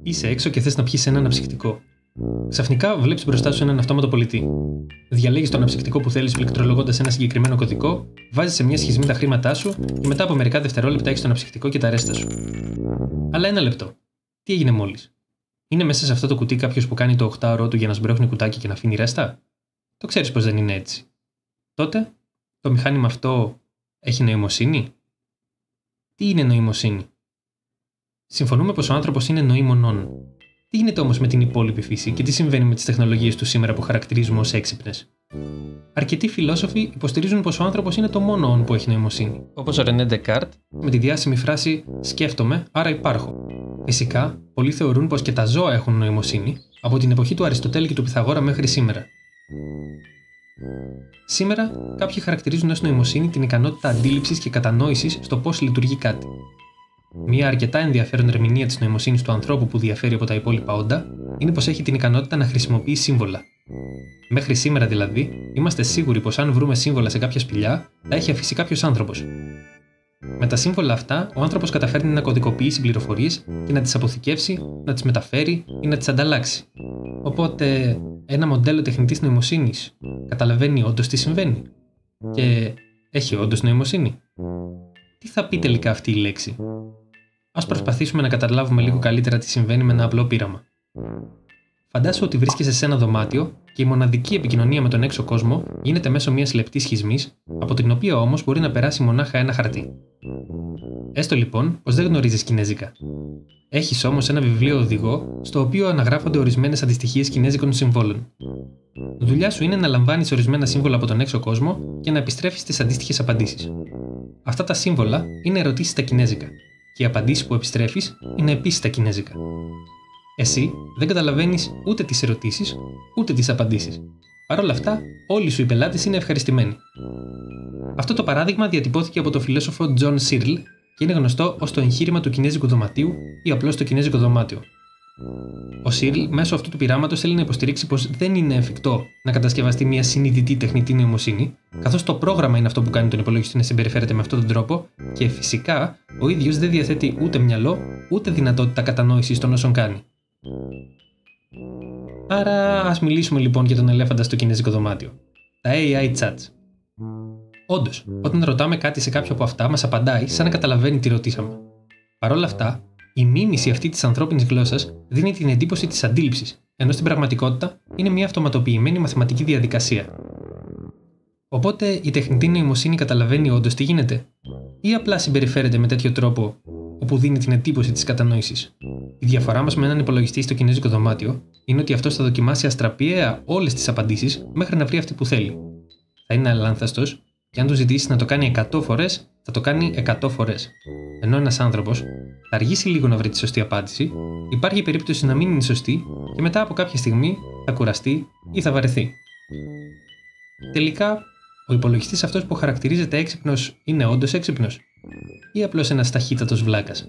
Είσαι έξω και θες να πιεις ένα αναψυκτικό. Ξαφνικά βλέπεις μπροστά σου έναν αυτόματο πολιτή. Διαλέγεις το αναψυκτικό που θέλεις πληκτρολογώντας ένα συγκεκριμένο κωδικό, βάζεις σε μια σχισμή τα χρήματά σου και μετά από μερικά δευτερόλεπτα έχεις το αναψυκτικό και τα ρέστα σου. Αλλά ένα λεπτό. Τι έγινε μόλις? Είναι μέσα σε αυτό το κουτί κάποιος που κάνει το 8ωρό του για να σμπρώχνει κουτάκι και να αφήνει ρέστα? Το ξέρεις πως δεν είναι έτσι. Τότε, το μηχάνημα αυτό έχει νοημοσύνη? Τι είναι νοημοσύνη? Συμφωνούμε πως ο άνθρωπος είναι νοήμονον. Τι γίνεται όμως με την υπόλοιπη φύση και τι συμβαίνει με τις τεχνολογίες του σήμερα που χαρακτηρίζουμε ως έξυπνες? Αρκετοί φιλόσοφοι υποστηρίζουν πως ο άνθρωπος είναι το μόνο όν που έχει νοημοσύνη. Όπως ο Ρενέ Ντεκάρτ με τη διάσημη φράση «Σκέφτομαι, άρα υπάρχω». Φυσικά, πολλοί θεωρούν πως και τα ζώα έχουν νοημοσύνη από την εποχή του Αριστοτέλη και του Πυθαγόρα μέχρι σήμερα. Σήμερα, κάποιοι χαρακτηρίζουν ως νοημοσύνη την ικανότητα αντίληψης και κατανόησης στο πώς λειτουργεί κάτι. Μια αρκετά ενδιαφέρον ερμηνεία της νοημοσύνης του ανθρώπου που διαφέρει από τα υπόλοιπα όντα είναι πως έχει την ικανότητα να χρησιμοποιεί σύμβολα. Μέχρι σήμερα δηλαδή, είμαστε σίγουροι πως αν βρούμε σύμβολα σε κάποια σπηλιά, τα έχει αφήσει κάποιος άνθρωπος. Με τα σύμβολα αυτά, ο άνθρωπος καταφέρνει να κωδικοποιήσει πληροφορίες και να τις αποθηκεύσει, να τις μεταφέρει ή να τις ανταλλάξει. Οπότε, ένα μοντέλο τεχνητής νοημοσύνης καταλαβαίνει όντως τι συμβαίνει και έχει όντως νοημοσύνη. Τι θα πει τελικά αυτή η λέξη? Ας προσπαθήσουμε να καταλάβουμε λίγο καλύτερα τι συμβαίνει με ένα απλό πείραμα. Φαντάσου ότι βρίσκεσαι σε ένα δωμάτιο και η μοναδική επικοινωνία με τον έξω κόσμο γίνεται μέσω μιας λεπτής σχισμής, από την οποία όμως μπορεί να περάσει μονάχα ένα χαρτί. Έστω λοιπόν πως δεν γνωρίζεις κινέζικα. Έχεις όμως ένα βιβλίο οδηγό στο οποίο αναγράφονται ορισμένες αντιστοιχίες κινέζικων συμβόλων. Δουλειά σου είναι να λαμβάνεις ορισμένα σύμβολα από τον έξω κόσμο και να επιστρέφεις τις αντίστοιχες απαντήσεις. Αυτά τα σύμβολα είναι ερωτήσεις στα κινέζικα και οι απαντήσεις που επιστρέφεις είναι επίσης στα κινέζικα. Εσύ δεν καταλαβαίνεις ούτε τις ερωτήσεις ούτε τις απαντήσεις. Παρ' όλα αυτά, όλοι σου οι πελάτες είναι ευχαριστημένοι. Αυτό το παράδειγμα διατυπώθηκε από τον φιλόσοφο John Searle και είναι γνωστό ως το εγχείρημα του κινέζικου δωματίου ή απλώς το κινέζικο δωμάτιο. Ο Searle μέσω αυτού του πειράματος θέλει να υποστηρίξει πως δεν είναι εφικτό να κατασκευαστεί μια συνειδητή τεχνητή νοημοσύνη, καθώς το πρόγραμμα είναι αυτό που κάνει τον υπολογιστή να συμπεριφέρεται με αυτόν τον τρόπο και φυσικά ο ίδιος δεν διαθέτει ούτε μυαλό ούτε δυνατότητα κατανόησης των όσων κάνει. Άρα ας μιλήσουμε λοιπόν για τον ελέφαντα στο κινέζικο δωμάτιο. Τα AI chats. Όντως, όταν ρωτάμε κάτι σε κάποιο από αυτά, μας απαντάει σαν να καταλαβαίνει τι ρωτήσαμε. Παρ' όλα αυτά, η μίμηση αυτή της ανθρώπινης γλώσσας δίνει την εντύπωση της αντίληψης, ενώ στην πραγματικότητα είναι μια αυτοματοποιημένη μαθηματική διαδικασία. Οπότε η τεχνητή νοημοσύνη καταλαβαίνει όντως τι γίνεται, ή απλά συμπεριφέρεται με τέτοιο τρόπο όπου δίνει την εντύπωση της κατανόησης? Η διαφορά μας με έναν υπολογιστή στο κινέζικο δωμάτιο είναι ότι αυτός θα δοκιμάσει αστραπιαία όλες τις απαντήσεις μέχρι να βρει αυτή που θέλει. Θα είναι αλάνθαστος και αν του ζητήσει να το κάνει 100 φορές, θα το κάνει 100 φορές. Ενώ ένας άνθρωπος θα αργήσει λίγο να βρει τη σωστή απάντηση, υπάρχει περίπτωση να μην είναι σωστή και μετά από κάποια στιγμή θα κουραστεί ή θα βαρεθεί. Τελικά, ο υπολογιστής αυτός που χαρακτηρίζεται έξυπνος είναι όντως έξυπνος ή απλώς ένας ταχύτατος βλάκας?